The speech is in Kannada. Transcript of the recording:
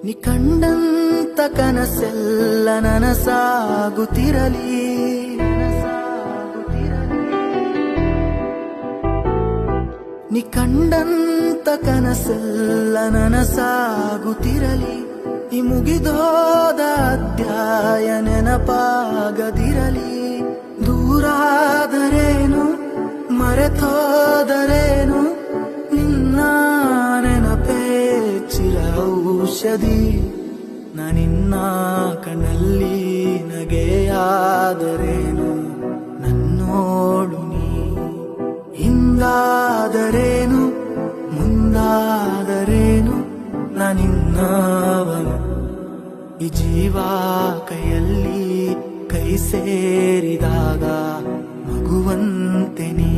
ನೀ ಕಂಡಂತ ಕನಸೆಲ್ಲ ನನಸಾಗುತ್ತಿರಲಿ, ನೀ ಕಂಡಂತ ಕನಸೆಲ್ಲ ನನಸಾಗುತ್ತಿರಲಿ. ಈ ಮುಗಿದೋದ ಅಧ್ಯಾಯ ನೆನಪಾಗದಿರಲಿ. ದೂರಾದರೇನು ಮರೆತೋದರೇನು, ನಿನ್ನ ನೆನಪೇ ಚಿರ ಔಷಧಿ. ನಾನಿನ್ನ ಕಣ್ಣಲ್ಲಿ ನಗೆಯಾದರೇನು, ನನ್ನೋಡು ನೀ ಹಿಂದಾದರೇನು ಮುಂದಾದರೇನು, ನಾನಿನ್ನವನು. ಈ ಜೀವ ಕೈಯಲ್ಲಿ ಕೈ ಸೇರಿದಾಗ ಮಗುವಂತೆ ನೀ